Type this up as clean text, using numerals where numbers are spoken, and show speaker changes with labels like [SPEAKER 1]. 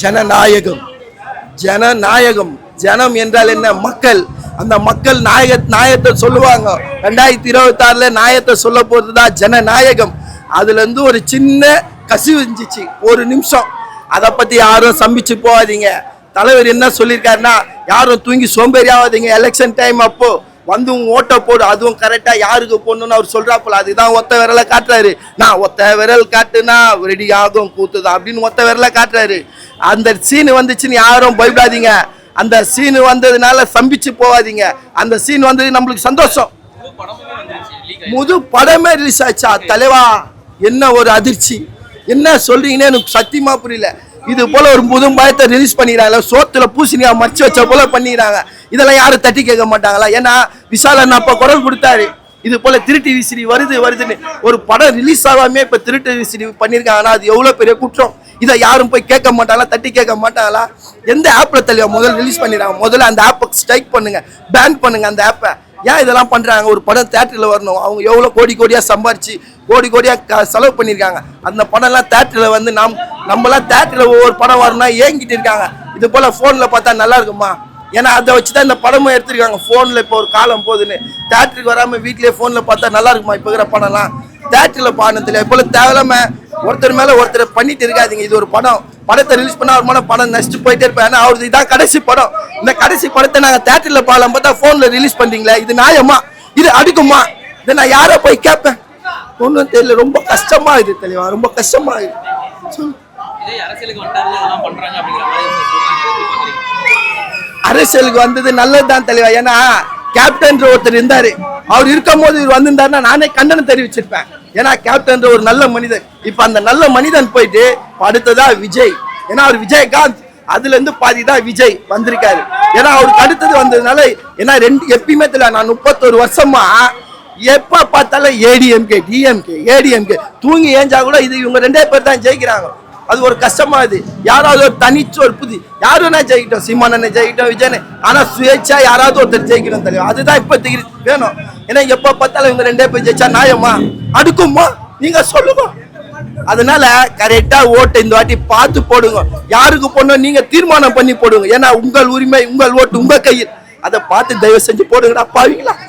[SPEAKER 1] ஜனநாயகம். ஜனநாயகம் ஜனம் என்றால் என்ன? மக்கள். அந்த மக்கள் நாயத்தை சொல்லுவாங்க. 2026 நாயத்தை சொல்ல போறதுதான் ஜனநாயகம். அதுல இருந்து ஒரு சின்ன கசிவு இருந்துச்சு, ஒரு நிமிஷம். அதை பத்தி யாரும் சம்பிச்சு போகாதீங்க. தலைவர் என்ன சொல்லியிருக்காருன்னா, யாரும் தூங்கி சோம்பேறி ஆகாதீங்க. எலெக்ஷன் டைம் அப்போ வந்து ஓட்டை போடு, அதுவும் கரெக்டா யாருக்கு போடணும்னு அவர் சொல்றாப்புல. அதுதான் ஒத்த விரலை காட்டுறாரு. நான் ஒத்த விரல் காட்டுனா ரெடி ஆகும் கூத்துதான் அப்படின்னு ஒத்த விரலை காட்டுறாரு. அந்த சீனு வந்துச்சுன்னு யாரும் பயப்படாதீங்க. அந்த சீனு வந்ததுனால சம்பிச்சு போகாதீங்க. அந்த சீன் வந்தது நம்மளுக்கு சந்தோஷம். முது படமே ரிலீஸ் ஆச்சா? தலைவா, என்ன ஒரு அதிர்ச்சி! என்ன சொல்றீங்கன்னு எனக்கு சத்தியமா புரியல. இது போல ஒரு புது பயத்தை ரிலீஸ் பண்ணிடுறாங்க. சோத்துல பூசணியா மச்சு வச்ச போல பண்ணிடுறாங்க. இதெல்லாம் யாரும் தட்டி கேட்க மாட்டாங்களா? ஏன்னா விஷால் அண்ணா அப்ப குரல் கொடுத்தாரு, இது போல திருட்டு விசிறி வருதுன்னு. ஒரு படம் ரிலீஸ் ஆகாமே இப்ப திருட்டு விசிறி பண்ணிருக்காங்கன்னா அது எவ்வளவு பெரிய குற்றம். இதை யாரும் போய் கேட்க மாட்டாங்களா? தட்டி கேட்க மாட்டாங்களா? எந்த ஆப்ல தலைவா முதல்ல ரிலீஸ் பண்ணிடுறாங்க? முதல்ல அந்த ஆப்பை ஸ்ட்ரைக் பண்ணுங்க, பேன் பண்ணுங்க அந்த ஆப்பை. ஏன் இதெல்லாம் பண்றாங்க? ஒரு படம் தியேட்டர்ல வரணும். அவங்க எவ்வளவு கோடியா சம்பாரிச்சு கோடியா செலவு பண்ணிருக்காங்க. அந்த படம் எல்லாம் தியேட்டர்ல வந்து நம்மளாம் தியேட்டர்ல ஒவ்வொரு படம் வரணும்னா ஏங்கிட்டு இருக்காங்க. இது போல போன்ல பார்த்தா நல்லா இருக்குமா? ஏன்னா அதை வச்சுதான் இந்த படமும் எடுத்திருக்காங்க. போன்ல இப்போ ஒரு காலம் போகுதுன்னு தியேட்டருக்கு வராம வீட்லயே போன்ல பார்த்தா நல்லா இருக்குமா? இப்ப இருக்கிற படம்லாம் தியேட்டர்ல பாடுனதுல இப்போ தேவையில்லாம ஒருத்தர் மேல ஒருத்தர் பண்ணிட்டு இருக்காதீங்க. இது ஒரு படம். படத்தை ரிலீஸ் பண்ணா ஒரு படம் நெக்ஸ்ட் போயிட்டே இருப்பேன். ஏன்னா அவருக்கு இதான் கடைசி படம். இந்த கடைசி படத்தை நாங்க தியேட்டர்ல பாடலாம் பார்த்தா போன்ல ரிலீஸ் பண்றீங்களா? இது நியாயமா? இது அடுக்குமா? இதை நான் யாரை போய் கேட்பேன்? ஒன்றும் தெரியல. ரொம்ப கஷ்டமா இது தெளிவா, ரொம்ப கஷ்டமா இது. அரசியலுக்கு வந்தது நல்லதுதான் தெளிவா. ஏன்னா கேப்டன் ஒருத்தர் இருந்தாரு, அவர் இருக்கும் போது இவர் வந்திருந்தாருன்னா நானே கண்டனம் தெரிவிச்சிருப்பேன். ஏன்னா கேப்டன் ஒரு நல்ல மனிதன். இப்ப அந்த நல்ல மனிதன் போயிட்டு அடுத்ததா விஜய். ஏன்னா அவர் விஜயகாந்த், அதுல இருந்து பாதிதான் விஜய் வந்திருக்காரு. ஏன்னா அவருக்கு அடுத்தது வந்ததுனால, ஏன்னா எப்பயுமே தெரியல. நான் 31 வருஷமா எப்ப பார்த்தாலும் ஏடிஎம்கே டிஎம்கே தூங்கி ஏஞ்சா கூட இது இவங்க 2 பேர் தான் ஜெயிக்கிறாங்க. அது ஒரு கஷ்டமா. இது யாராவது ஒரு தனிச்சு ஒரு புதி யாருன்னா ஜெயிக்கிட்டோம், சீமானனை ஜெயிக்கிட்டோம், விஜயனை. ஆனா சுயேட்சா யாராவது ஒருத்தர் ஜெயிக்கணும் தெரியும். அதுதான் இப்ப வேணும். ஏன்னா எப்ப பார்த்தாலும் இவங்க 2 பேர் ஜெயிச்சா நியாயமா? அடுக்குமா? நீங்க சொல்லுங்க. அதனால கரெக்டா ஓட்டு இந்த வாட்டி பார்த்து போடுங்க. யாருக்கு போடணும் நீங்க தீர்மானம் பண்ணி போடுங்க. ஏன்னா உங்கள் உரிமை, உங்கள் ஓட்டு உங்க கையில். அதை பார்த்து தயவு செஞ்சு போடுங்கடா பாவீங்களா.